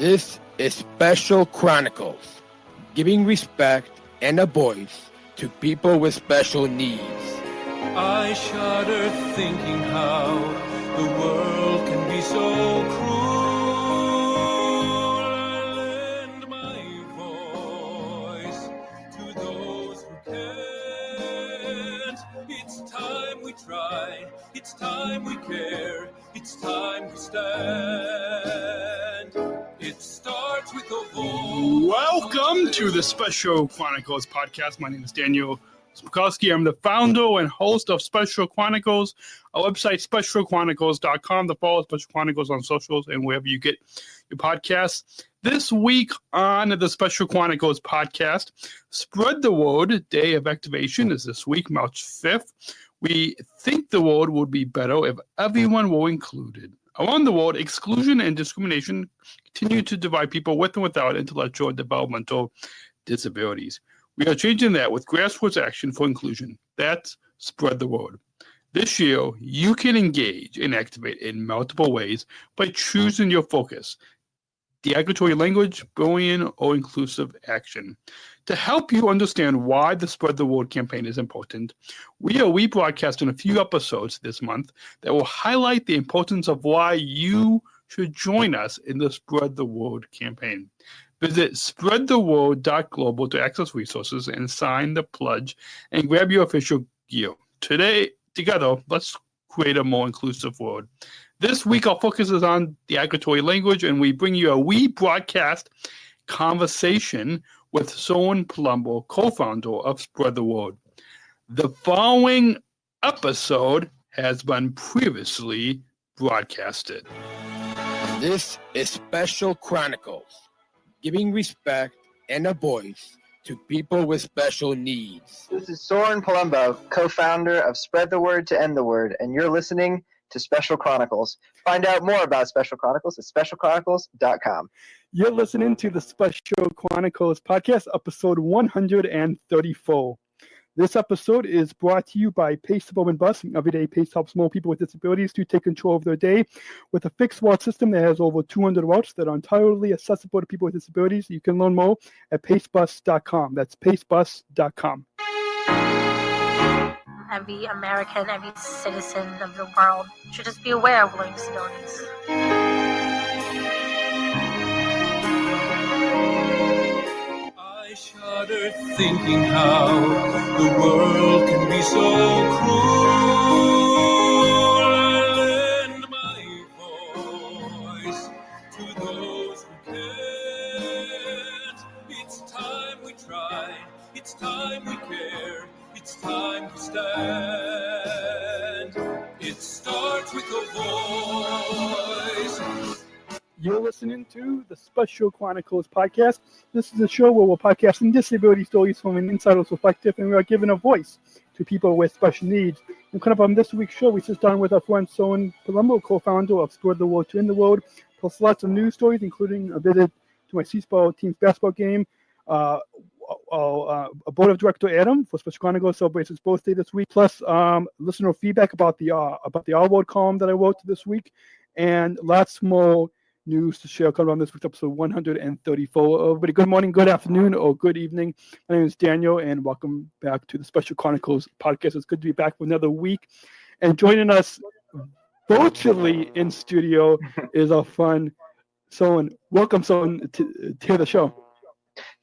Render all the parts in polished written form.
This is Special Chronicles, giving respect and a voice to people with special needs. I shudder thinking how the world can be so cruel. I lend my voice to those who can't. It's time we try, it's time we care, it's time we stand. It starts with a voice. Welcome to the Special Chronicles Podcast. My name is Daniel Smrokowski. I'm the founder and host of Special Chronicles, our website, specialchronicles.com. To follow Special Chronicles on socials and wherever you get your podcasts. This week on the Special Chronicles Podcast, Spread the Word Day of Activation is this week, March 5th. We think the world would be better if everyone were included. Around the world, exclusion and discrimination continue to divide people with and without intellectual and developmental disabilities. We are changing that with grassroots action for inclusion. That's Spread the Word. This year, you can engage and activate in multiple ways by choosing your focus: derogatory language, bullying, or inclusive action. To help you understand why the Spread the Word campaign is important, we are rebroadcasting a few episodes this month that will highlight the importance of why you should join us in the Spread the Word campaign. Visit SpreadTheWord.Global to access resources and sign the pledge and grab your official gear. Together, let's create a more inclusive world. This week, our focus is on derogatory language, and we bring you a rebroadcast conversation with Soeren Palumbo, co-founder of Spread the Word. The following episode has been previously broadcasted. This is Special Chronicles, giving respect and a voice to people with special needs. This is Soeren Palumbo, co-founder of Spread the Word to End the Word, and you're listening to Special Chronicles. Find out more about Special Chronicles at specialchronicles.com. You're listening to the Special Chronicles Podcast, episode 134. This episode is brought to you by Pace Suburban Bus. Everyday Pace helps more people with disabilities to take control of their day with a fixed route system that has over 200 routes that are entirely accessible to people with disabilities. You can learn more at pacebus.com. That's pacebus.com. Every American, every citizen of the world should just be aware of learning disabilities. I shudder thinking how the world can be so cruel. I lend my voice to those who can't. It's time we try, it's time we care, it's time to stand. It starts with a voice. You're listening to the Special Chronicles Podcast. This is a show where we're podcasting disability stories from an insider's perspective, and we are giving a voice to people with special needs. And kind of on this week's show, we sit down with our friend Soeren Palumbo, co-founder of Spread the Word to End the World, plus lots of news stories, including a visit to my C-Sport team's basketball game. Our board of director Adam for Special Chronicles celebrates his birthday this week, plus listener feedback about the R-Word column that I wrote this week, and lots more news to share coming on this week's episode 134. Everybody, good morning, good afternoon, or good evening. My name is Daniel, and welcome back to the Special Chronicles Podcast. It's good to be back for another week. And joining us virtually in studio is our friend Soeren. Welcome, Soeren, to the show.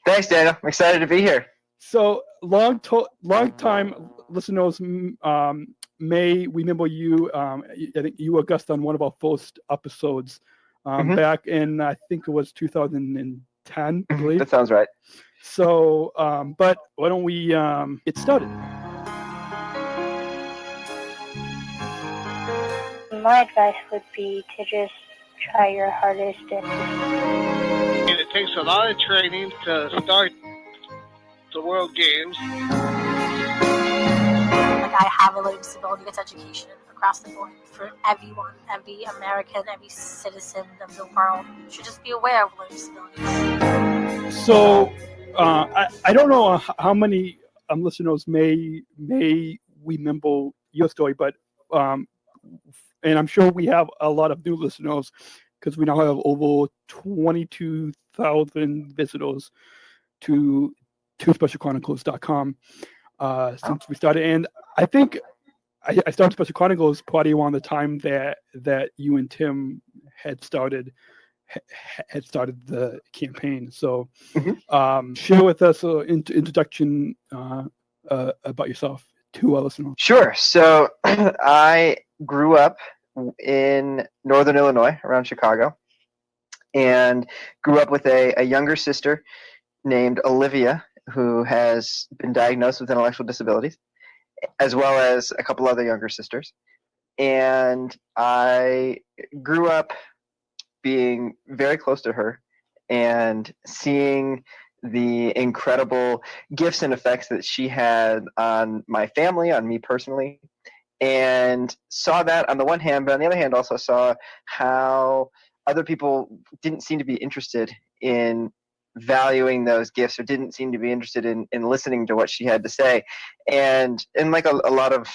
Thanks, Daniel. I'm excited to be here. So, long time listeners may remember you. I think you were a guest on one of our first episodes. Back in, I think it was 2010, I believe. That sounds right. So, but why don't we get started? My advice would be to just try your hardest. And it takes a lot of training to start the World Games. Like, I have a learning disability, it's education across the board for everyone, every American, every citizen of the world should just be aware of learning disabilities. So, I don't know how many listeners may remember your story, but and I'm sure we have a lot of new listeners. because we now have over 22,000 visitors to SpecialChronicles.com since we started. And I think I started Special Chronicles probably around the time that you and Tim had started the campaign. So share with us an introduction about yourself to our listeners. Sure. So I grew up in Northern Illinois, around Chicago, and grew up with a younger sister named Olivia, who has been diagnosed with intellectual disabilities, as well as a couple other younger sisters. And I grew up being very close to her and seeing the incredible gifts and effects that she had on my family, on me personally, and saw that on the one hand, but on the other hand also saw how other people didn't seem to be interested in valuing those gifts, or didn't seem to be interested in listening to what she had to say. And like a lot of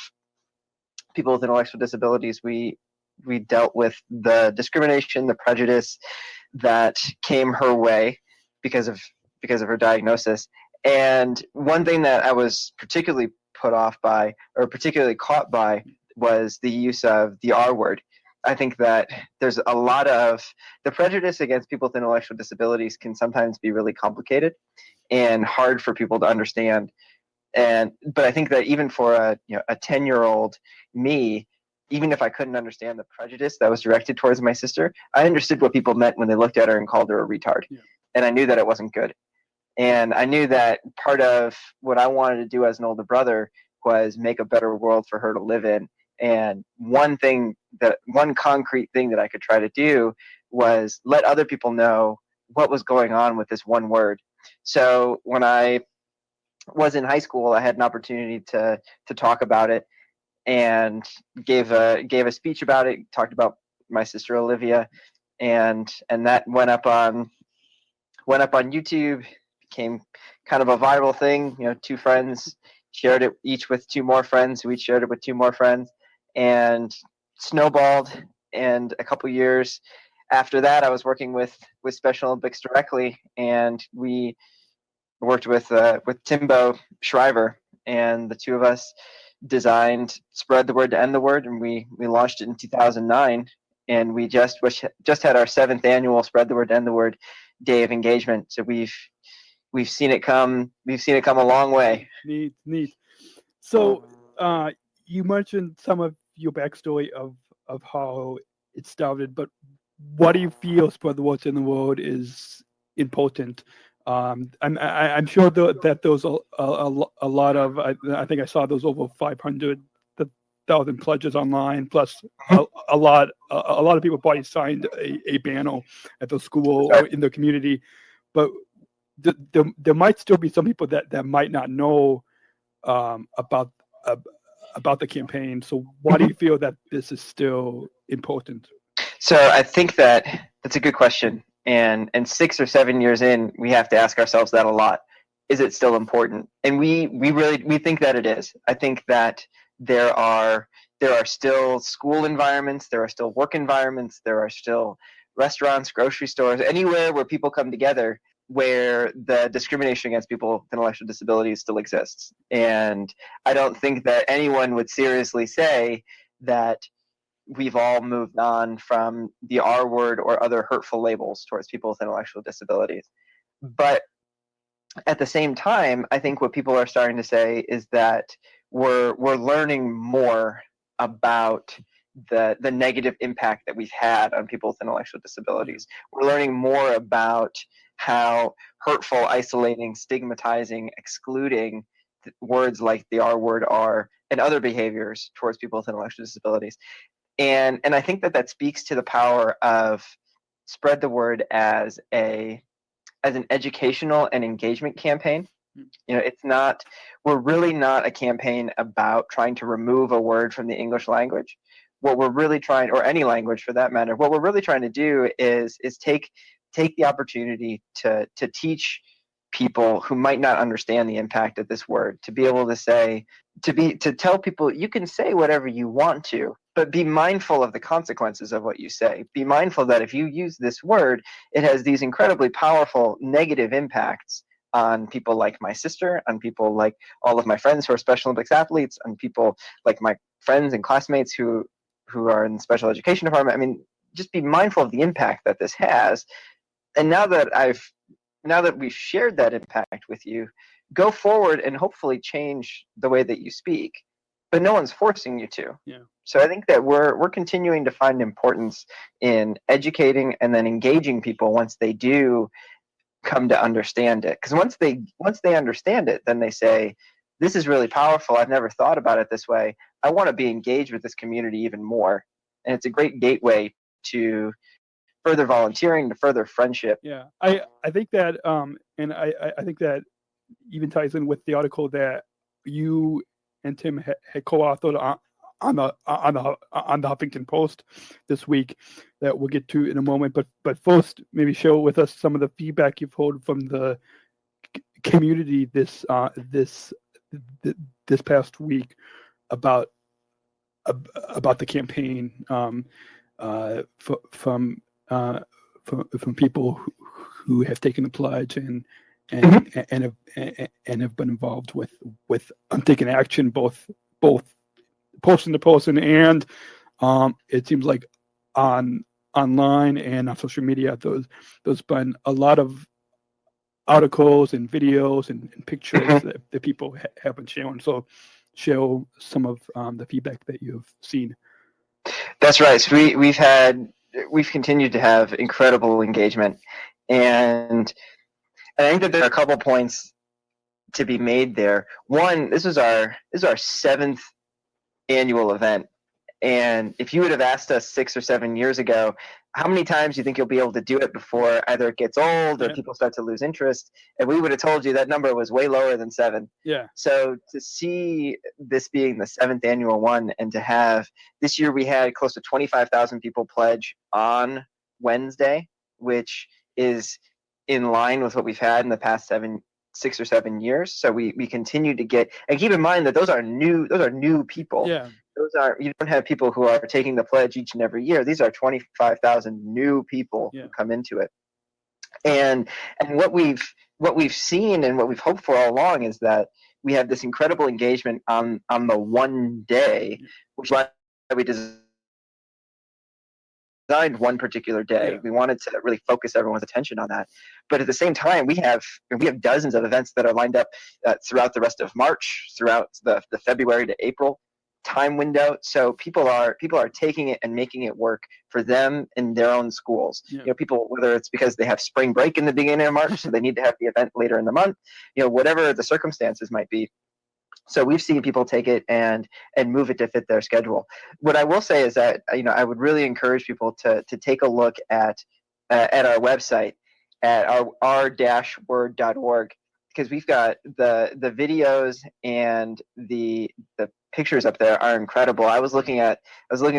people with intellectual disabilities, we dealt with the discrimination, the prejudice that came her way because of her diagnosis. And one thing that I was particularly put off by, or particularly caught by, was the use of the R word. I think that there's a lot of the prejudice against people with intellectual disabilities can sometimes be really complicated and hard for people to understand. But I think that even for a 10-year-old me, even if I couldn't understand the prejudice that was directed towards my sister, I understood what people meant when they looked at her and called her a retard. Yeah. And I knew that it wasn't good. And I knew that part of what I wanted to do as an older brother was make a better world for her to live in. And one concrete thing that I could try to do was let other people know what was going on with this one word. So when I was in high school, I had an opportunity to talk about it, and gave a speech about it, talked about my sister Olivia, and that went up on YouTube, became kind of a viral thing. Two friends shared it, each with two more friends, who each shared it with two more friends, and snowballed. And a couple years after that, I was working with Special Olympics directly, and we worked with Timbo Shriver, and the two of us designed Spread the Word to End the Word, and we launched it in 2009, and we just had our 7th annual Spread the Word to End the Word Day of Engagement. So we've seen it come a long way. Neat. So you mentioned some of your backstory of how it started, but what do you feel Spread the Word to End the Word is important? I'm sure that there's a lot of, I think I saw those over 500,000 pledges online, plus a lot of people probably signed a banner at the school or in the community. But there might still be some people that might not know about the campaign. So why do you feel that this is still important? So I think that's a good question. And 6 or 7 years in, we have to ask ourselves that a lot. Is it still important? And we think that it is. I think that there are still school environments, there are still work environments, there are still restaurants, grocery stores, anywhere where people come together where the discrimination against people with intellectual disabilities still exists. And I don't think that anyone would seriously say that we've all moved on from the R word or other hurtful labels towards people with intellectual disabilities. But at the same time, I think what people are starting to say is that we're learning more about the negative impact that we've had on people with intellectual disabilities. We're learning more about how hurtful, isolating, stigmatizing, excluding words like the R word are, and other behaviors towards people with intellectual disabilities. And I think that speaks to the power of Spread the Word as an educational and engagement campaign. We're really not a campaign about trying to remove a word from the English language. What we're really trying, or any language for that matter, what we're really trying to do is take the opportunity to teach people who might not understand the impact of this word, to be able to say, to tell people, you can say whatever you want to, but be mindful of the consequences of what you say. Be mindful that if you use this word, it has these incredibly powerful negative impacts on people like my sister, on people like all of my friends who are Special Olympics athletes, on people like my friends and classmates who are in the special education department. I mean, just be mindful of the impact that this has. And now that we've shared that impact with you, go forward and hopefully change the way that you speak. But no one's forcing you to. Yeah. So I think that we're continuing to find importance in educating and then engaging people once they do come to understand it. Because once they understand it, then they say, this is really powerful. I've never thought about it this way. I want to be engaged with this community even more. And it's a great gateway to further volunteering, to further friendship. Yeah, I think that and I think that even ties in with the article that you and Tim had co-authored on the Huffington Post this week that we'll get to in a moment. But first, maybe share with us some of the feedback you've heard from the community this past week about the campaign from people who have taken the pledge and have been involved with taking action both person to person and it seems like online and on social media. There's been a lot of articles and videos and pictures that people have been sharing. So share some of the feedback that you've seen. That's right. So we've continued to have incredible engagement, and I think that there are a couple points to be made there. One, this is our 7th annual event, and if you would have asked us 6 or 7 years ago, how many times do you think you'll be able to do it before either it gets old or people start to lose interest? And we would have told you that number was way lower than 7. Yeah. So to see this being the 7th annual one, and to have this year, we had close to 25,000 people pledge on Wednesday, which is in line with what we've had in the past 6 or 7 years. So we continue to get, and keep in mind that those are new people. Yeah. You don't have people who are taking the pledge each and every year. These are 25,000 new people who come into it. And what we've seen and what we've hoped for all along is that we have this incredible engagement on the one day, which is why we designed one particular day. We wanted to really focus everyone's attention on that. But at the same time, we have dozens of events that are lined up throughout the rest of March, throughout the February to April time window. So people are taking it and making it work for them in their own schools. People, whether it's because they have spring break in the beginning of March, so they need to have the event later in the month, whatever the circumstances might be. So we've seen people take it and move it to fit their schedule. What I will say is that I would really encourage people to take a look at our website at r-word.org, because we've got the videos and the pictures up there are incredible. I was looking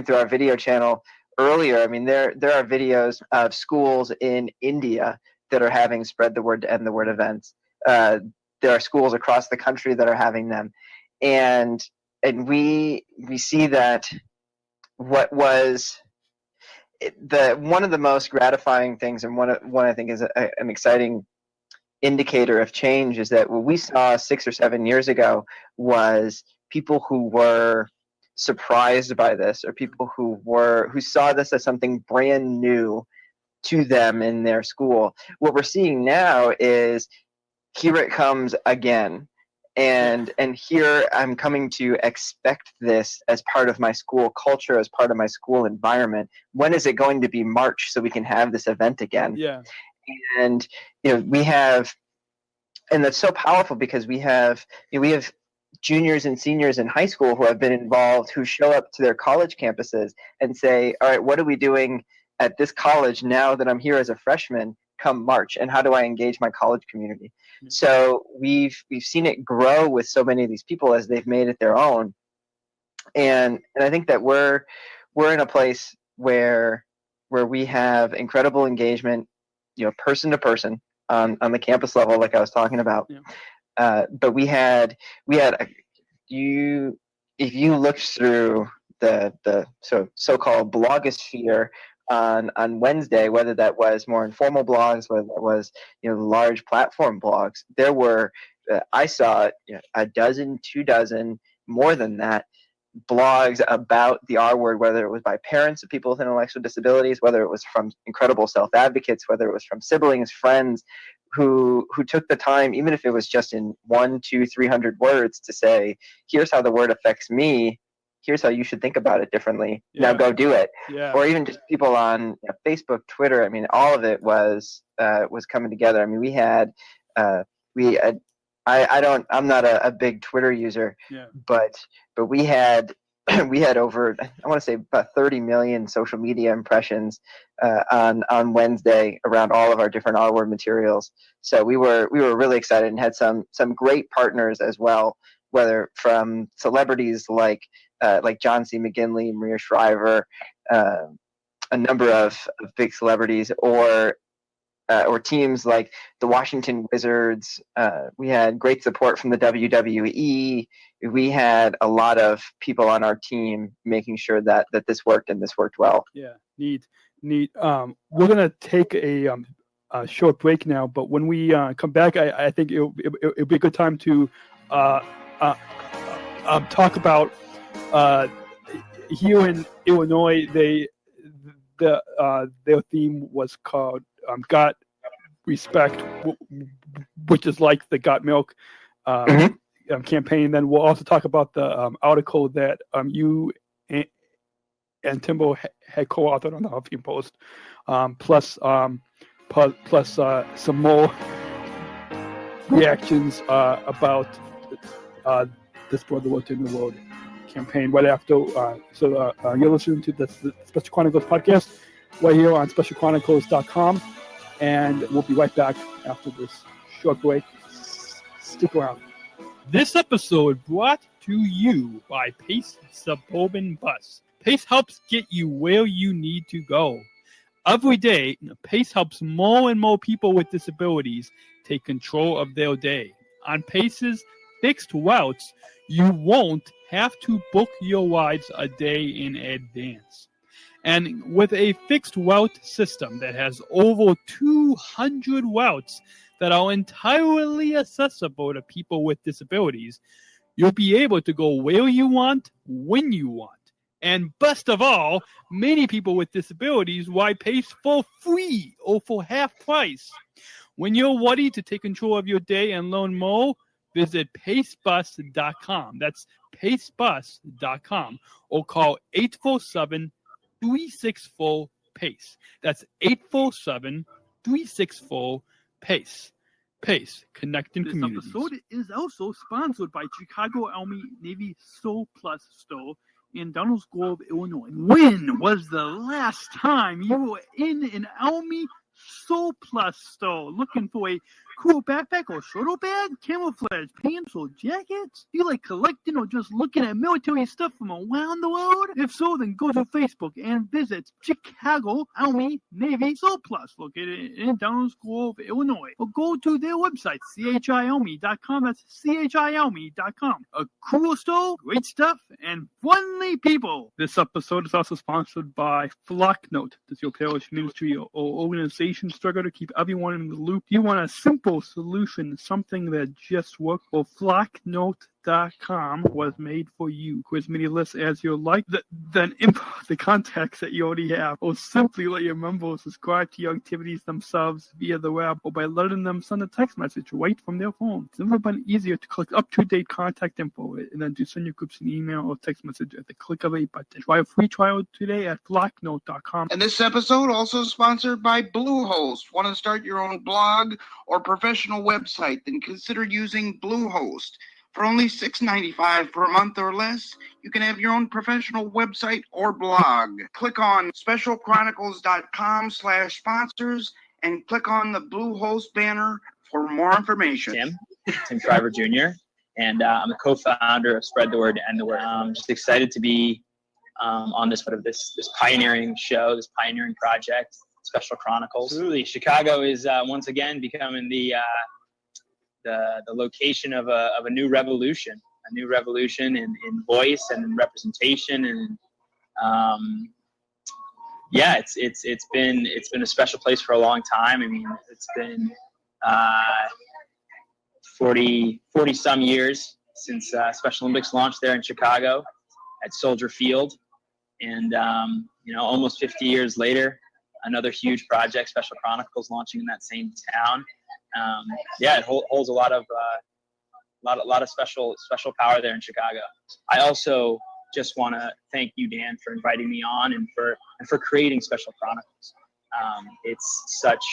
through our video channel earlier. I mean, there are videos of schools in India that are having Spread the Word to End the Word events. There are schools across the country that are having them, and we see that what was one of the most gratifying things, and one I think is an exciting indicator of change, is that what we saw 6 or 7 years ago was people who were surprised by this, or people who saw this as something brand new to them in their school. What we're seeing now is, here it comes again, and here I'm coming to expect this as part of my school culture, as part of my school environment. When is it going to be March so we can have this event again? Yeah. And we have, and that's so powerful, because we have juniors and seniors in high school who have been involved, who show up to their college campuses and say, all right, what are we doing at this college now that I'm here as a freshman come March, and how do I engage my college community? Mm-hmm. So we've seen it grow with so many of these people as they've made it their own. And I think that we're in a place where we have incredible engagement, person to person, on the campus level, like I was talking about. Yeah. But we had if you looked through the so-called blogosphere on Wednesday, whether that was more informal blogs, whether that was large platform blogs, there were I saw a dozen, 2 dozen, more than that, blogs about the R word, whether it was by parents of people with intellectual disabilities, whether it was from incredible self-advocates, whether it was from siblings, friends, who took the time, even if it was just in 100, 200, 300 words, to say, here's how the word affects me, here's how you should think about it differently. Yeah. Now go do it. Yeah. Or even just people on Facebook, Twitter. I mean, all of it was coming together. I mean, we had I'm not a big Twitter user, Yeah. but we had over, I want to say, about 30 million social media impressions on Wednesday around all of our different R-word materials. So we were really excited and had some great partners as well, whether from celebrities like John C. McGinley, Maria Shriver, a number of big celebrities, or teams like the Washington Wizards. We had great support from the WWE. We had a lot of people on our team making sure that this worked, and this worked well. Yeah, neat. We're gonna take a short break now, but when we come back, I think it'll be a good time to talk about here in Illinois. Their theme was called Got Respect, which is like the Got Milk campaign. Then we'll also talk about the article that you and Timbo had co-authored on the Huffington Post, plus some more reactions about the Spread the Word to the World campaign right after. You're listening to the Special Chronicles podcast right here on SpecialChronicles.com, and we'll be right back after this short break. Stick around. This episode brought to you by Pace Suburban Bus. Pace helps get you where you need to go. Every day, Pace helps more and more people with disabilities take control of their day. On Pace's fixed routes, you won't have to book your rides a day in advance. And with a fixed route system that has over 200 routes that are entirely accessible to people with disabilities, you'll be able to go where you want, when you want. And best of all, many people with disabilities ride Pace for free or for half price. When you're ready to take control of your day and learn more, visit pacebus.com. That's pacebus.com, or call 847-364-PACE. That's 847-364-PACE. Pace, connecting communities. This episode is also sponsored by Chicago Army Navy Soul Plus Store in Downers Grove, Illinois. When was the last time you were in an Army Soul Plus store looking for a cool backpack or shoulder bag, camouflage pants or jackets? You like collecting or just looking at military stuff from around the world? If so, then go to Facebook and visit Chicago Army Navy Soul Plus, located in Downers Grove, Illinois. Or go to their website, chiarmy.com. That's chiarmy.com. A cool store, great stuff, and friendly people. This episode is also sponsored by Flocknote. Does your parish ministry or organization struggle to keep everyone in the loop? You want a simple solution, something that just works? Well, Flocknote.com was made for you. Quiz many lists as you like, then import the contacts that you already have, or simply let your members subscribe to your activities themselves via the web, or by letting them send a text message right from their phone. It's never been easier to collect up-to-date contact info and then to send your groups an email or text message at the click of a button. Try a free trial today at Flocknote.com. And this episode also sponsored by Bluehost. Want to start your own blog or professional website? Then consider using Bluehost. For only $6.95 per month or less, you can have your own professional website or blog. Click on specialchronicles.com/sponsors and click on the Bluehost banner for more information. Tim Shriver Jr., and I'm the co-founder of Spread the Word and the Word. I'm just excited to be on this pioneering show, this pioneering project. Special Chronicles. Absolutely. Chicago is once again becoming the location of a new revolution in voice and in representation. And it's been a special place for a long time. I mean, it's been 40 some years since Special Olympics launched there in Chicago at Soldier Field. And, almost 50 years later, another huge project, Special Chronicles, launching in that same town. It holds a lot of special power there in Chicago. I also just want to thank you, Dan, for inviting me on and for creating Special Chronicles. It's such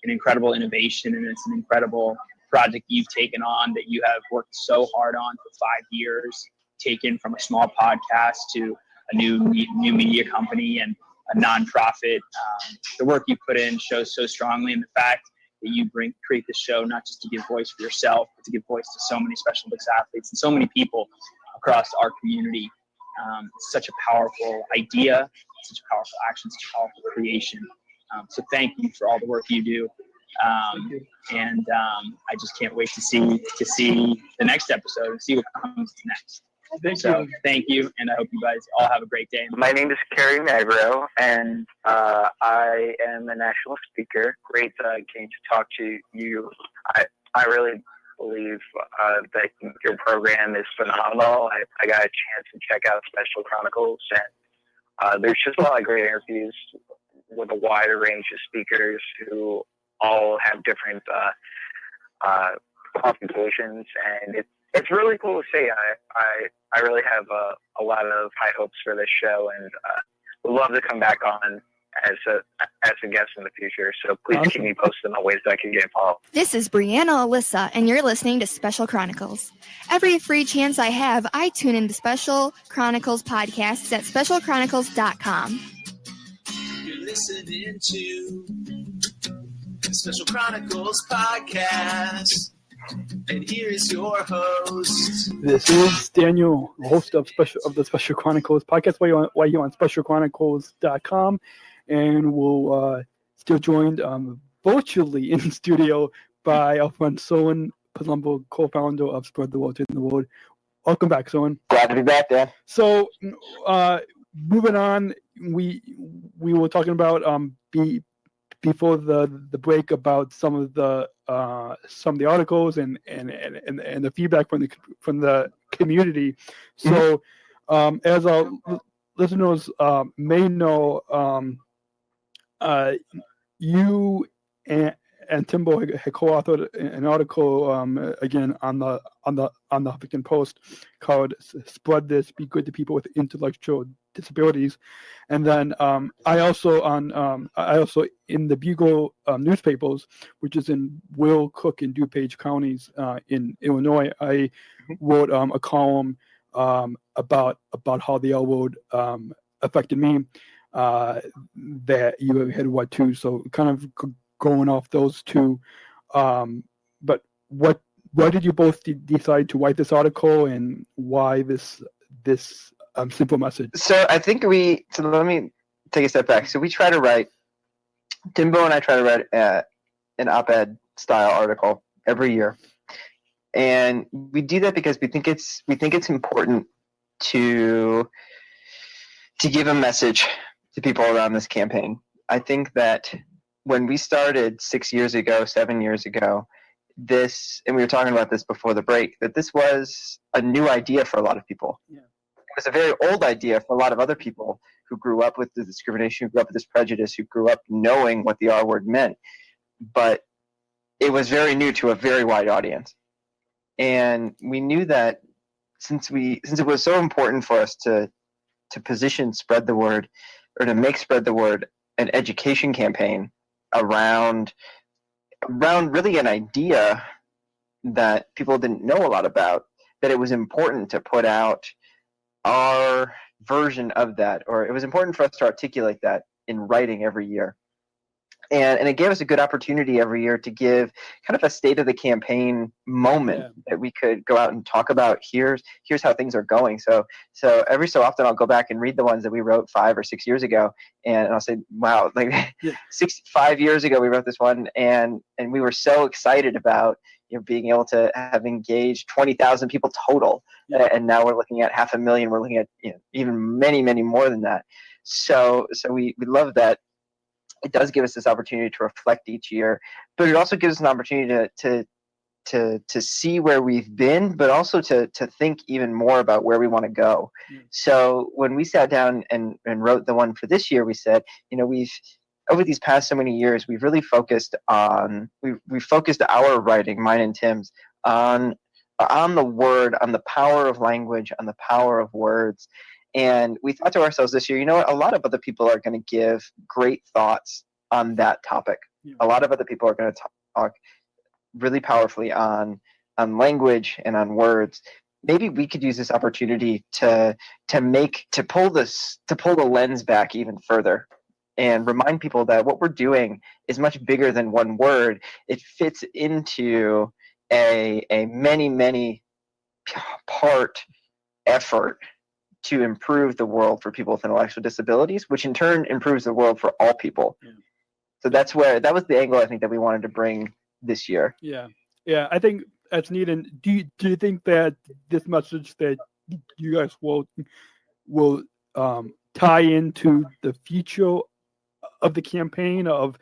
an incredible innovation, and it's an incredible project you've taken on that you have worked so hard on for 5 years, taken from a small podcast to a new media company and a nonprofit. The work you put in shows so strongly, and the fact that you create this show not just to give voice for yourself, but to give voice to so many Special Olympics athletes and so many people across our community. It's such a powerful idea, such a powerful action, such a powerful creation. So thank you for all the work you do. And I just can't wait to see the next episode and see what comes next. Thank you, and I hope you guys all have a great day. My name is Kerry Magro, and I am a national speaker. Great getting to talk to you. I really believe that your program is phenomenal. I got a chance to check out Special Chronicles, and there's just a lot of great interviews with a wider range of speakers who all have different qualifications, and it's really cool to see. I really have a lot of high hopes for this show, and would love to come back on as a guest in the future. So please keep me posted on ways that I can get involved. This is Brianna Alyssa, and you're listening to Special Chronicles. Every free chance I have, I tune into Special Chronicles Podcasts at specialchronicles.com. You're listening to the Special Chronicles Podcast. And here is your host. This is Daniel, host of the Special Chronicles Podcast. Why you on specialchronicles.com, and we'll still joined virtually in the studio by our friend Soeren Palumbo, co-founder of Spread the Word in the World. Welcome back, Soeren. Glad to be back, Dan. So, moving on, we were talking about before the break about some of the articles and the feedback from the community. So as our listeners may know, you and Timbo had co-authored an article again on the Huffington Post called "Spread This: Be Good to People with Intellectual Disabilities," and then I also in the Bugle newspapers, which is in Will, Cook, and DuPage counties in Illinois, I wrote a column about how the L word affected me that you had what too. So kind of going off those two, but why did you both decide to write this article, and why this simple message? So I think let me take a step back. So we try to write, Timbo and I try to write an op-ed style article every year, and we do that because we think it's important to give a message to people around this campaign. I think that when we started 7 years ago, and we were talking about this before the break, that this was a new idea for a lot of people. Yeah. It was a very old idea for a lot of other people who grew up with the discrimination, who grew up with this prejudice, who grew up knowing what the R word meant. But it was very new to a very wide audience. And we knew that since it was so important for us to position Spread the Word, or to make Spread the Word an education campaign around really an idea that people didn't know a lot about, that it was important to put out our version of that, or it was important for us to articulate that in writing every year. And it gave us a good opportunity every year to give kind of a state of the campaign moment that we could go out and talk about. Here's how things are going. So every so often I'll go back and read the ones that we wrote 5 or 6 years ago, and I'll say, wow, like 5 years ago we wrote this one, and we were so excited about being able to have engaged 20,000 people total, and now we're looking at 500,000. We're looking at even many more than that. So we love that. It does give us this opportunity to reflect each year, but it also gives us an opportunity to see where we've been, but also to think even more about where we want to go. So when we sat down and wrote the one for this year, we said, we've over these past so many years, we've really focused on we focused our writing, mine and Tim's, on the word, on the power of language, on the power of words. And we thought to ourselves this year, a lot of other people are going to give great thoughts on that topic. A lot of other people are going to talk really powerfully on language and on words. Maybe we could use this opportunity to pull the lens back even further and remind people that what we're doing is much bigger than one word. It fits into a many part effort to improve the world for people with intellectual disabilities, which in turn improves the world for all people. So that was the angle I think that we wanted to bring this year. Yeah, I think that's neat. And do you think that this message that you guys will tie into the future of the campaign of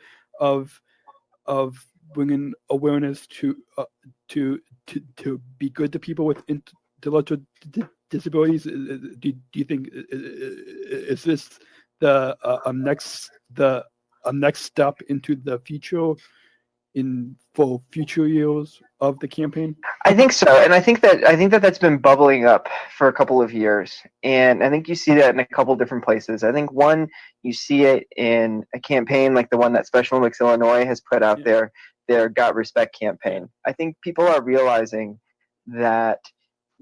bringing awareness to be good to people with intellectual disabilities? Do you think is this the next step into the future for future years of the campaign? I think so, and I think that that's been bubbling up for a couple of years, and I think you see that in a couple different places. I think one, you see it in a campaign like the one that Special Olympics Illinois has put out their Got Respect campaign. I think people are realizing that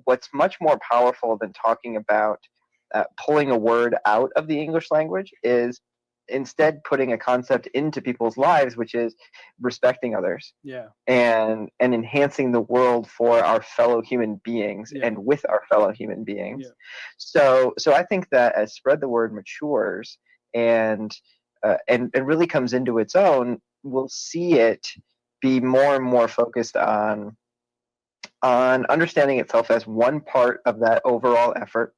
what's much more powerful than talking about pulling a word out of the English language is instead putting a concept into people's lives, which is respecting others and enhancing the world for our fellow human beings and with our fellow human beings. So I think that as Spread the Word matures and really comes into its own, we'll see it be more and more focused on understanding itself as one part of that overall effort,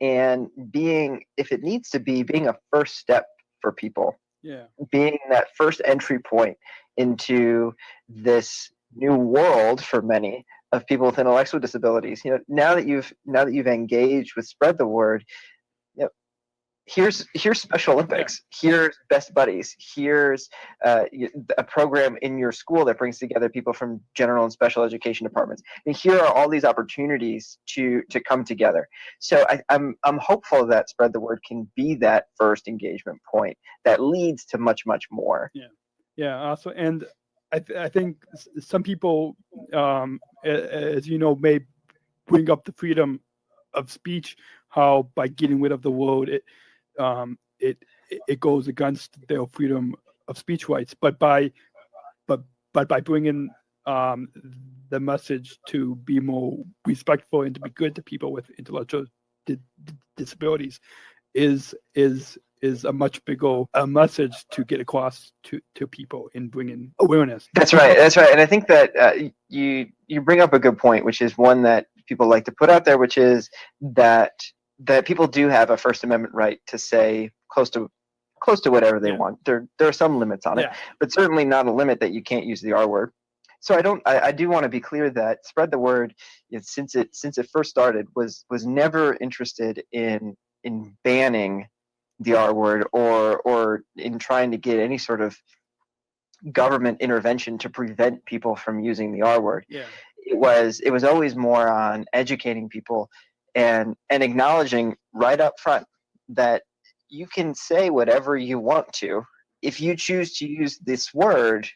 and being, if it needs to be, being a first step for people, being that first entry point into this new world for many of people with intellectual disabilities. Now that you've engaged with Spread the Word, here's Special Olympics, here's Best Buddies, here's a program in your school that brings together people from general and special education departments. And here are all these opportunities to come together. So I'm hopeful that Spread the Word can be that first engagement point that leads to much more. Also, and I think some people, as you know, may bring up the freedom of speech, how by getting rid of the word, it goes against their freedom of speech rights. But by bringing the message to be more respectful and to be good to people with intellectual disabilities is a much bigger message to get across to people in bringing awareness. That's right. And I think that you bring up a good point, which is one that people like to put out there, which is that people do have a First Amendment right to say close to whatever they want. There are some limits on it, but certainly not a limit that you can't use the R word. So I do want to be clear that Spread the Word, since it first started, was never interested in banning the R word or in trying to get any sort of government intervention to prevent people from using the R word. It was always more on educating people and acknowledging right up front that you can say whatever you want to. If you choose to use this word,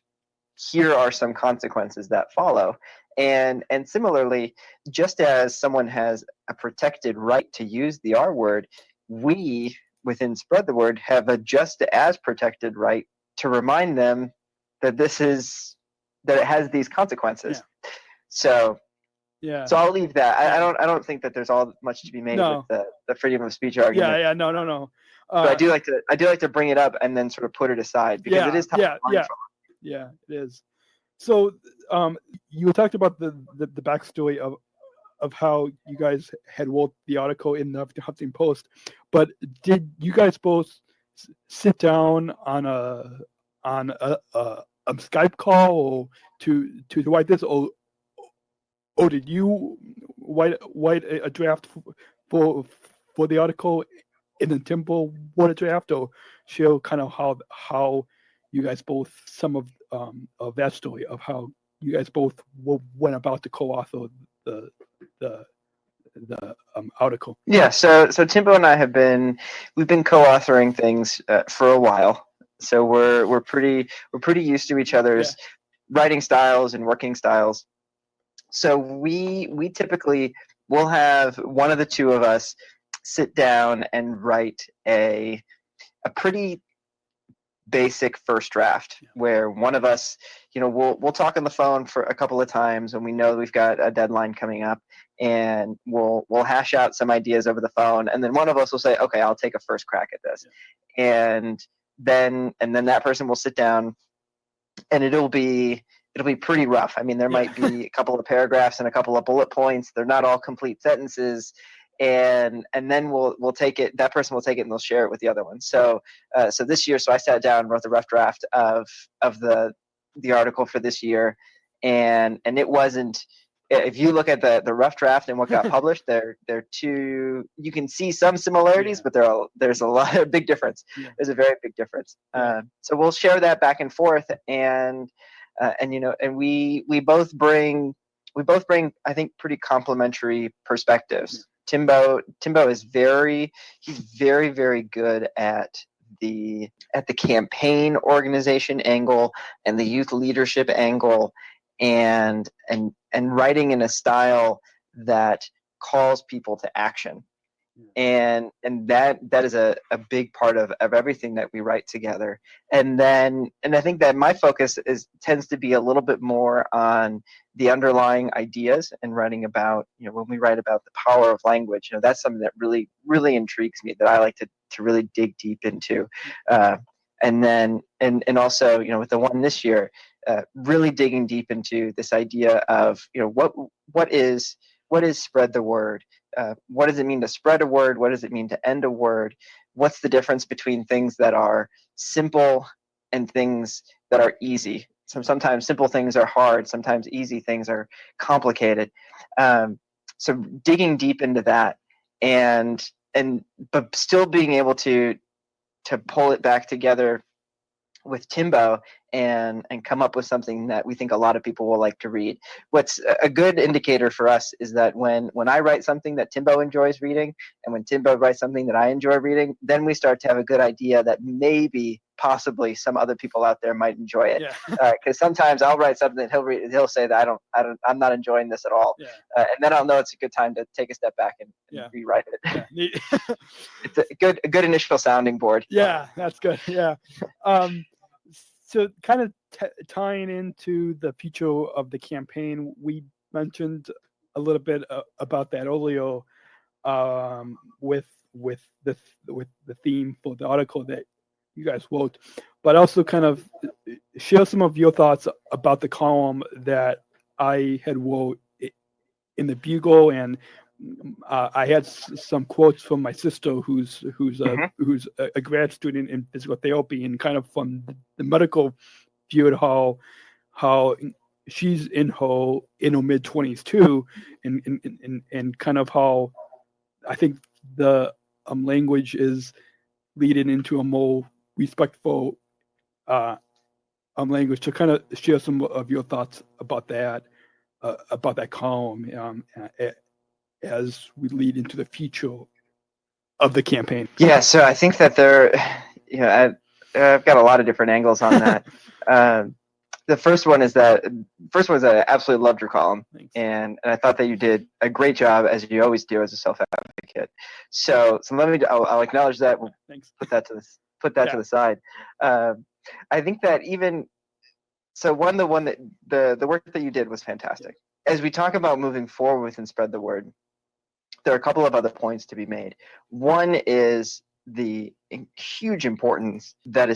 here are some consequences that follow. And similarly, just as someone has a protected right to use the R word, we within Spread the Word have a just as protected right to remind them that that it has these consequences. Yeah. So Yeah. So I'll leave that. I don't think that there's all much to be made with the freedom of speech argument. Yeah. No. But I do like to bring it up and then sort of put it aside because it is tough to learn from. Yeah, it is. So you talked about the backstory of how you guys had wrote the article in the Huffington Post, but did you guys both sit down on a Skype call or to write this, or did you write a draft for the article and then Timbo wrote a draft, or show kind of how you guys both, some of that story of how you guys both went about to co-author the article? Yeah, so Timbo and I we've been co-authoring things for a while, so we're pretty used to each other's writing styles and working styles. So we typically will have one of the two of us sit down and write a pretty basic first draft, where one of us, we'll talk on the phone for a couple of times when we know we've got a deadline coming up, and we'll hash out some ideas over the phone, and then one of us will say, okay, I'll take a first crack at this. And then that person will sit down, and it'll be pretty rough. I mean, there might be a couple of paragraphs and a couple of bullet points. They're not all complete sentences. And then we'll take it. That person will take it and they'll share it with the other one. So this year, I sat down and wrote the rough draft of the article for this year, and it wasn't. If you look at the rough draft and what got published, they're two. You can see some similarities, but there's a lot of big difference. Yeah. There's a very big difference. So we'll share that back and forth, and we both bring I think pretty complementary perspectives. Timbo is very good at the campaign organization angle and the youth leadership angle, and writing in a style that calls people to action. And that is a big part of everything that we write together. And I think that my focus tends to be a little bit more on the underlying ideas and writing about, when we write about the power of language, that's something that really, really intrigues me, that I like to really dig deep into. And also, with the one this year, really digging deep into this idea of, what is spread the word? What does it mean to spread a word? What does it mean to end a word? What's the difference between things that are simple and things that are easy? Sometimes simple things are hard. Sometimes easy things are complicated. So digging deep into that, but still being able to pull it back together with Timbo and come up with something that we think a lot of people will like to read. What's a good indicator for us is that when I write something that Timbo enjoys reading, and when Timbo writes something that I enjoy reading, then we start to have a good idea that maybe possibly some other people out there might enjoy it. Because sometimes I'll write something and he'll say that I'm not enjoying this at all. And then I'll know it's a good time to take a step back and rewrite it. It's a good initial sounding board. Yeah, that's good. Yeah. So kind of tying into the future of the campaign, we mentioned a little bit about that earlier, with the theme for the article that you guys wrote, but also kind of share some of your thoughts about the column that I had wrote in the Bugle, and I had some quotes from my sister, who's a grad student in physical therapy, and kind of from the medical field, how she's in her mid-20s too, and kind of how I think the language is leading into a more respectful language. To kind of share some of your thoughts about that column, as we lead into the future of the campaign. Yeah, so I think that I've got a lot of different angles on that. The first one is that I absolutely loved your column. Thanks. and I thought that you did a great job, as you always do as a self-advocate. So I'll acknowledge that. We'll Thanks. put that to the side. I think that the work that you did was fantastic. As we talk about moving forward within Spread the Word, there are a couple of other points to be made. One is the huge importance that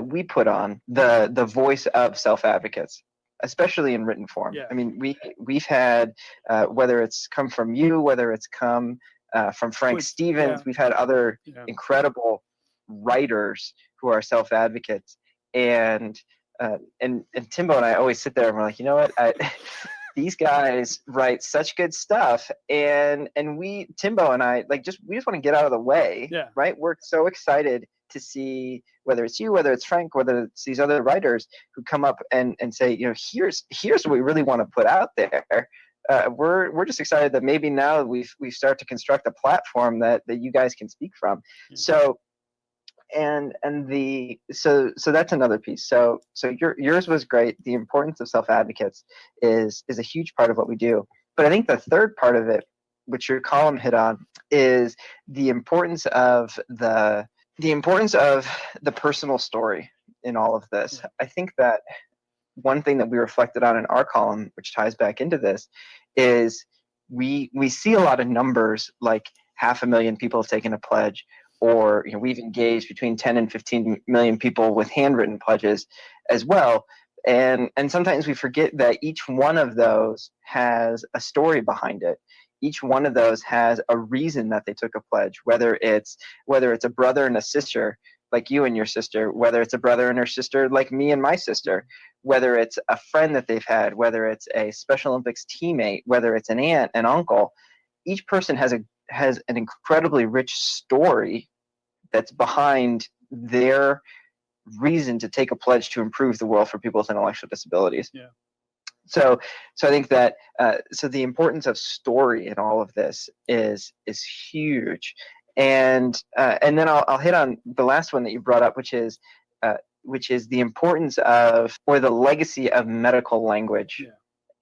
we put on the voice of self-advocates, especially in written form. Yeah. I mean, we've had whether it's come from you, whether it's come from Frank Stevens, we've had other incredible writers who are self-advocates, and Timbo and I always sit there and we're like, you know what, these guys write such good stuff, and Timbo and I, like, we just want to get out of the way, right? We're so excited to see whether it's you, whether it's Frank, whether it's these other writers who come up and say, you know, here's what we really want to put out there. We're just excited that maybe now we start to construct a platform that you guys can speak from. So that's another piece. So yours was great. The importance of self-advocates is a huge part of what we do. But I think the third part of it, which your column hit on, is the importance of the personal story in all of this. I think that one thing that we reflected on in our column, which ties back into this, is we see a lot of numbers, like 500,000 people have taken a pledge, or, you know, we've engaged between 10 and 15 million people with handwritten pledges as well. And sometimes we forget that each one of those has a story behind it. Each one of those has a reason that they took a pledge, whether it's a brother and a sister like you and your sister, whether it's a brother and her sister like me and my sister, whether it's a friend that they've had, whether it's a Special Olympics teammate, whether it's an aunt, an uncle. Each person has an incredibly rich story that's behind their reason to take a pledge to improve the world for people with intellectual disabilities. Yeah. So I think that so the importance of story in all of this is huge, and then I'll hit on the last one that you brought up, which is the importance of, or the legacy of, medical language,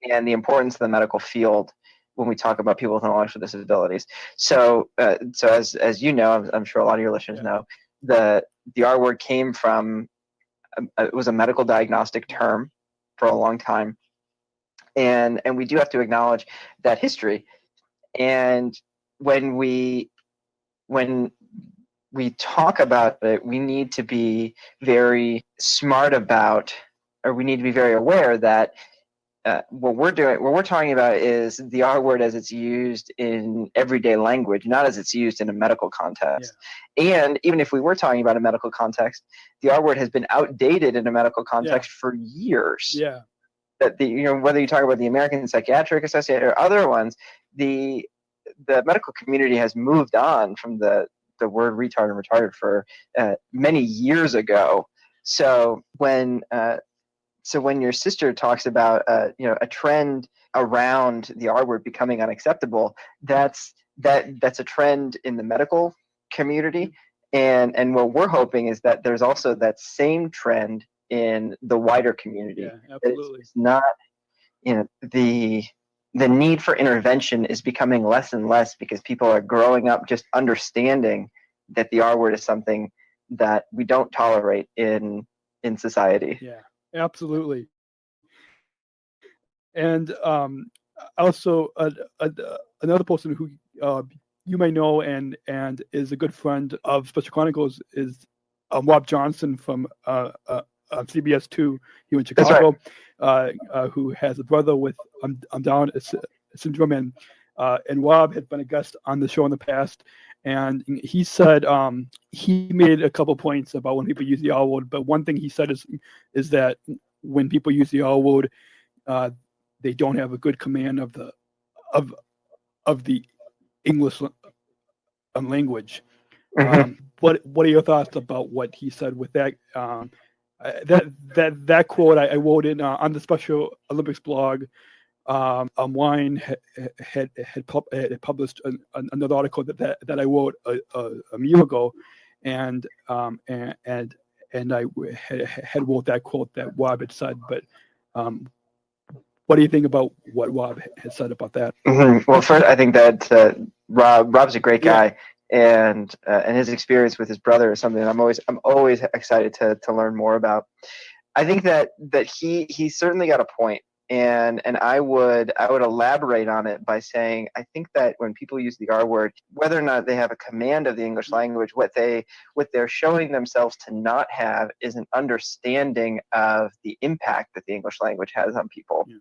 and the importance of the medical field when we talk about people with intellectual disabilities. So as you know, I'm sure a lot of your listeners know, the R word came from it was a medical diagnostic term for a long time. And we do have to acknowledge that history. And when we talk about it, we need to be very smart about, or we need to be very aware that what we're talking about is the R word as it's used in everyday language, not as it's used in a medical context. Yeah. And even if we were talking about a medical context, the R word has been outdated in a medical context for years. Yeah. That whether you talk about the American Psychiatric Association or other ones, the medical community has moved on from the word retard and retarded for many years ago. So when your sister talks about a trend around the R word becoming unacceptable, that's a trend in the medical community, and what we're hoping is that there's also that same trend in the wider community. Yeah, absolutely. It's not, the need for intervention is becoming less and less because people are growing up just understanding that the R word is something that we don't tolerate in society. Yeah, absolutely. And also another person who you may know and is a good friend of Special Chronicles is Rob Johnson from CBS 2 here in Chicago, who has a brother with Down syndrome, and Rob had been a guest on the show in the past, and he said he made a couple points about when people use the R word, but one thing he said is that when people use the R word, they don't have a good command of the English language. Mm-hmm. What are your thoughts about what he said with that? That quote I wrote in on the Special Olympics blog. Wine had published another article that I wrote a year ago, and I had wrote that quote that Rob had said. But what do you think about what Rob had said about that? Mm-hmm. Well, first, I think that Rob's a great guy, and his experience with his brother is something that I'm always excited to learn more about. I think that he certainly got a point, and I would elaborate on it by saying I think that when people use the R word, whether or not they have a command of the English language, what they're showing themselves to not have is an understanding of the impact that the English language has on people. Yeah.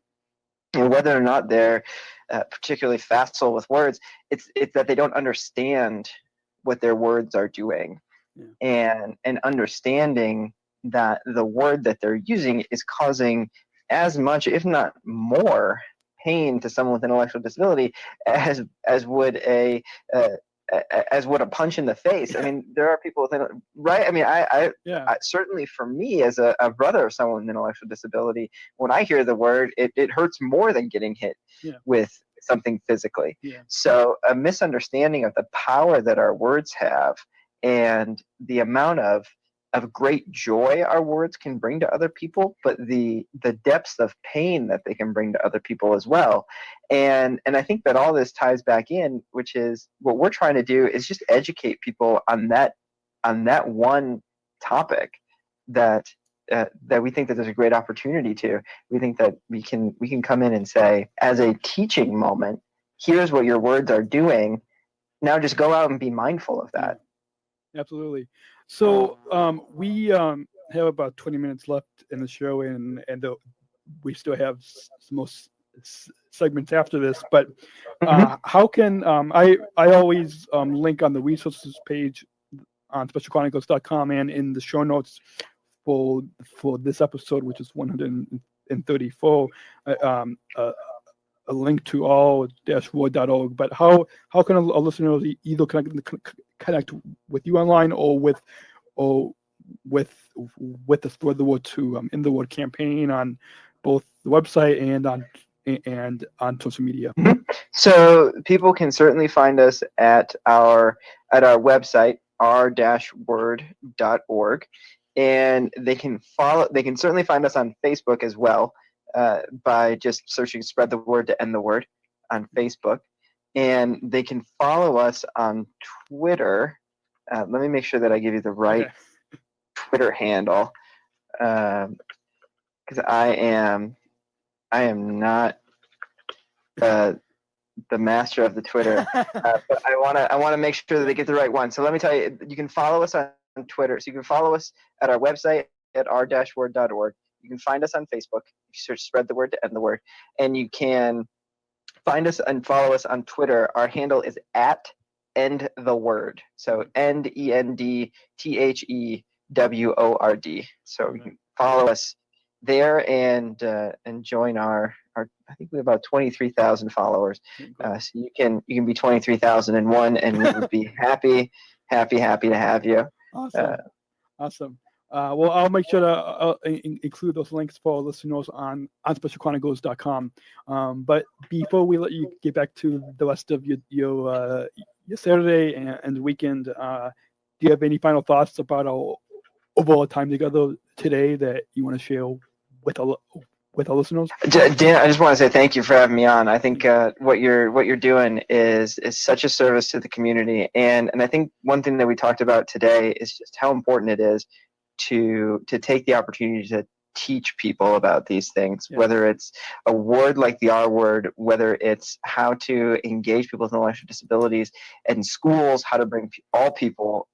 And whether or not they're particularly facile with words, it's that they don't understand what their words are doing, and understanding that the word that they're using is causing as much, if not more, pain to someone with intellectual disability as would a punch in the face. I mean, there are people with right. I mean, I certainly for me as a brother of someone with intellectual disability, when I hear the word, it hurts more than getting hit with something physically. Yeah. So a misunderstanding of the power that our words have and the amount of great joy our words can bring to other people, but the depths of pain that they can bring to other people as well. And I think that all this ties back in, which is what we're trying to do is just educate people on that one topic that we think that there's a great opportunity to. We think that we can come in and say, as a teaching moment, here's what your words are doing. Now just go out and be mindful of that. Absolutely. So we have about 20 minutes left in the show, and we still have some more segments after this. But how can I always link on the resources page on SpecialChronicles.com and in the show notes for this episode, which is 134, a link to all-word.org. But how can a listener either connect with you online or with the Spread the Word to In the Word campaign on both the website and on social media? So people can certainly find us at our website, r-word.org, and they can certainly find us on Facebook as well, by just searching Spread the Word to End the Word on Facebook. And they can follow us on Twitter. Let me make sure that I give you the right Twitter handle, because I am not the master of the Twitter, but I want to make sure that they get the right one. So let me tell you, you can follow us on Twitter. So you can follow us at our website at r-word.org. You can find us on Facebook. You search Spread the Word to End the Word, and you can find us and follow us on Twitter. Our handle is at End the Word. So ENDTHEWORD. So you can follow us there and join our I think we have about 23,000 followers. So you can be 23,001, and we would be happy to have you. Awesome. Well, I'll make sure to include those links for our listeners on SpecialChronicles.com. But before we let you get back to the rest of your Saturday and the weekend, do you have any final thoughts about our overall time together today that you want to share with our listeners? Dan, I just want to say thank you for having me on. I think what you're doing is such a service to the community, and I think one thing that we talked about today is just how important it is to take the opportunity to teach people about these things, whether it's a word like the R word, whether it's how to engage people with intellectual disabilities in schools, how to bring all people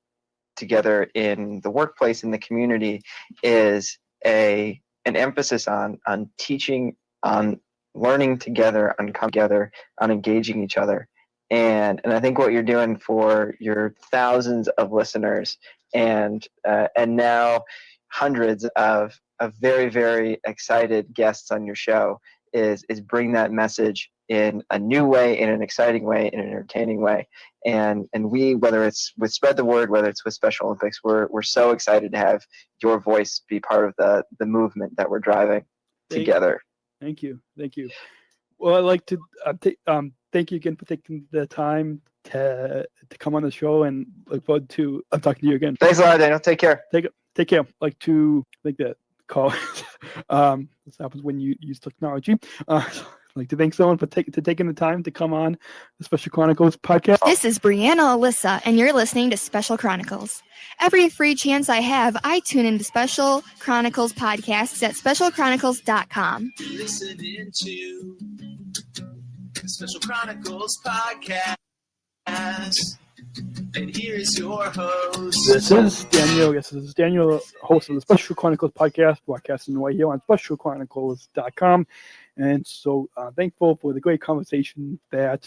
together in the workplace, in the community, is an emphasis on teaching, on learning together, on coming together, on engaging each other. And I think what you're doing for your thousands of listeners and now hundreds of very, very excited guests on your show is bring that message in a new way, in an exciting way, in an entertaining way. And we, whether it's with Spread the Word, whether it's with Special Olympics, we're so excited to have your voice be part of the movement that we're driving together. Thank you. Well, I'd like to thank you again for taking the time to come on the show, and look forward to talking to you again. Thanks a lot, Daniel. Take care. Take care. Like to think that call. This happens when you use technology. I'd like to thank someone for taking the time to come on the Special Chronicles podcast. This is Brianna Alyssa, and you're listening to Special Chronicles. Every free chance I have, I tune into Special Chronicles Podcasts at specialchronicles.com. Listening to Special Chronicles Podcast. And here's your host. This is Daniel. Yes, this is Daniel, host of the Special Chronicles Podcast, broadcasting right here on specialchronicles.com. And so thankful for the great conversation that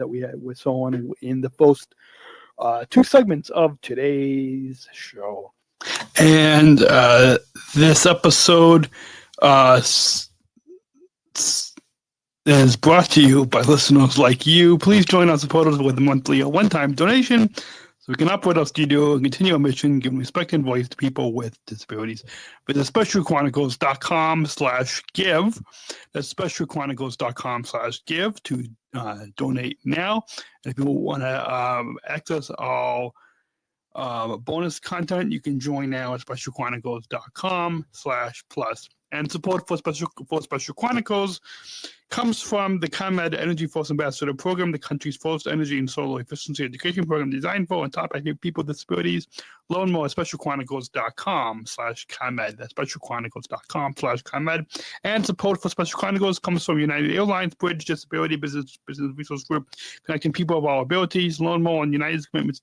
we had with Soeren in the first two segments of today's show. And this episode is brought to you by listeners like you. Please join our supporters with a monthly or one-time donation so we can operate our studio and continue our mission, giving respect and voice to people with disabilities. Visit specialchronicles.com/give. That's specialchronicles.com/give to donate now. And if you want to access our bonus content, you can join now at specialchronicles.com/plus. And support for Special Chronicles comes from the ComEd Energy Force Ambassador Program, the country's first energy and solar efficiency education program designed for and taught by people with disabilities. Learn more at specialchronicles.com/ComEd. That's specialchronicles.com/ComEd. And support for Special Chronicles comes from United Airlines Bridge Disability Business Resource Group, connecting people of all abilities. Learn more on United's commitments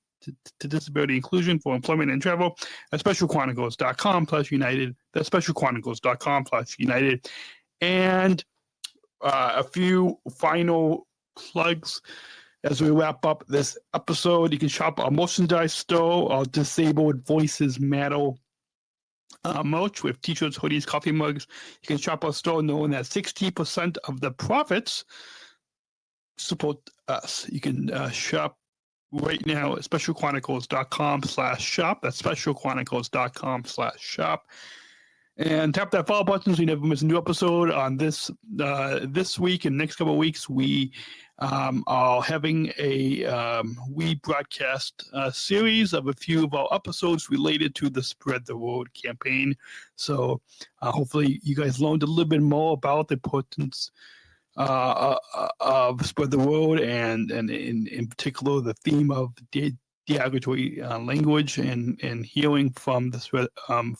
to disability inclusion for employment and travel at specialchronicles.com/United. That's specialchronicles.com/United. And a few final plugs as we wrap up this episode. You can shop our merchandise store, our Disabled Voices Matter merch with t-shirts, hoodies, coffee mugs. You can shop our store knowing that 60% of the profits support us. You can shop right now at specialchronicles.com/shop. That's specialchronicles.com/shop. And tap that follow button so you never miss a new episode. On this week and next couple of weeks, we are having a rebroadcast series of a few of our episodes related to the Spread the Word campaign. So hopefully you guys learned a little bit more about the importance of Spread the Word, and in particular the theme of derogatory language, and hearing from the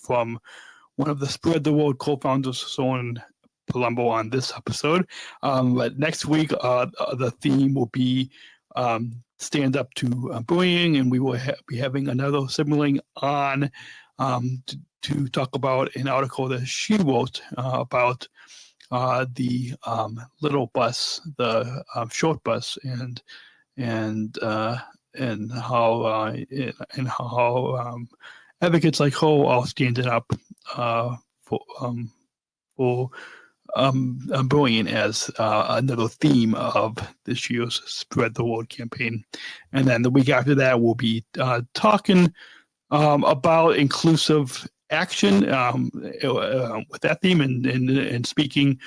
from one of the Spread the Word co-founders, Soeren Palumbo, on this episode. But next week, the theme will be stand up to bullying, and we will be having another sibling on to talk about an article that she wrote about the little bus, the short bus, and how advocates like her are standing up for bullying as another theme of this year's Spread the Word campaign. And then the week after that, we'll be talking about inclusive action with that theme, and speaking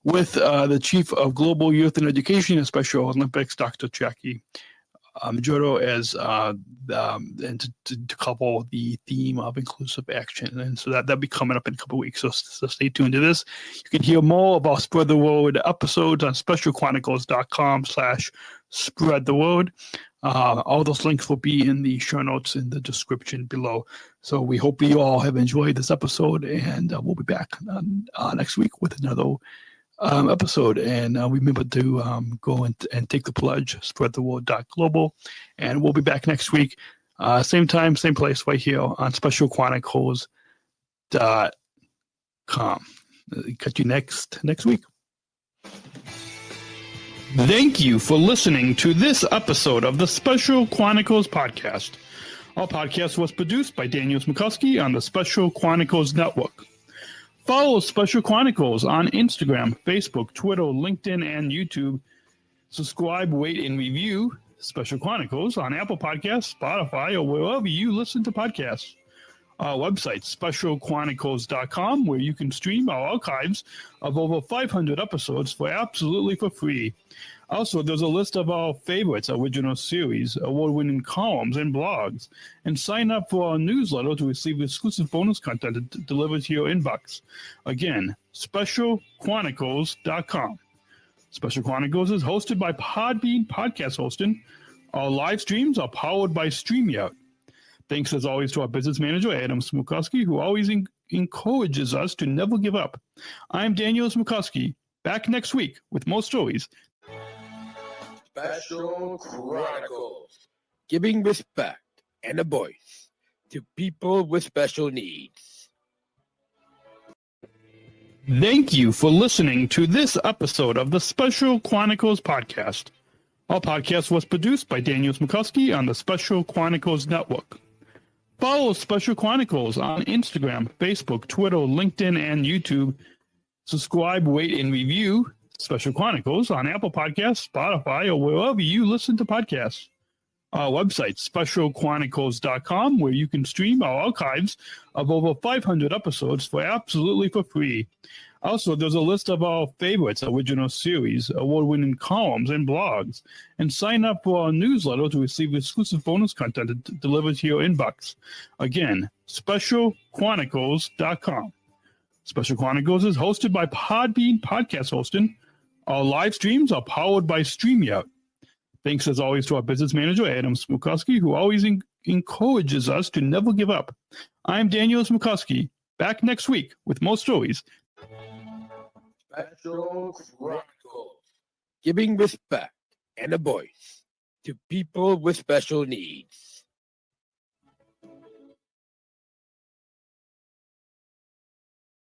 with the Chief of Global Youth and Education and Special Olympics, Dr. Jackie Majordo, as and to couple the theme of inclusive action. And so that'll be coming up in a couple of weeks. So stay tuned to this. You can hear more of our Spread the Word episodes on specialchronicles.com/Spread the Word. All those links will be in the show notes in the description below. So we hope you all have enjoyed this episode, and we'll be back next week with another episode. And remember to go and take the pledge, SpreadTheWord.Global. And we'll be back next week, same time, same place, right here on SpecialChronicles.com. Catch you next week. Thank you for listening to this episode of the Special Chronicles Podcast. Our podcast was produced by Daniel Smrokowski on the Special Chronicles Network. Follow Special Chronicles on Instagram, Facebook, Twitter, LinkedIn, and YouTube. Subscribe, rate, and review Special Chronicles on Apple Podcasts, Spotify, or wherever you listen to podcasts. Our website, specialchronicles.com, where you can stream our archives of over 500 episodes absolutely for free. Also, there's a list of our favorites, original series, award-winning columns, and blogs. And sign up for our newsletter to receive exclusive bonus content delivered to your inbox. Again, specialchronicles.com. Special Chronicles is hosted by Podbean Podcast Hosting. Our live streams are powered by StreamYard. Thanks as always to our business manager, Adam Smrokowski, who always encourages us to never give up. I'm Daniel Smrokowski, back next week with more stories. Special Chronicles, giving respect and a voice to people with special needs. Thank you for listening to this episode of the Special Chronicles Podcast. Our podcast was produced by Daniel Smrokowski on the Special Chronicles Network. Follow Special Chronicles on Instagram, Facebook, Twitter, LinkedIn, and YouTube. Subscribe, rate, and review Special Chronicles on Apple Podcasts, Spotify, or wherever you listen to podcasts. Our website, specialchronicles.com, where you can stream our archives of over 500 episodes for absolutely for free. Also, there's a list of our favorites, original series, award-winning columns, and blogs. And sign up for our newsletter to receive exclusive bonus content delivered to your inbox. Again, specialchronicles.com. Special Chronicles is hosted by Podbean Podcast Hosting. Our live streams are powered by StreamYard. Thanks as always to our business manager, Adam Smrokowski, who always encourages us to never give up. I'm Daniel Smrokowski, back next week with more stories. Special Chronicles, giving respect and a voice to people with special needs.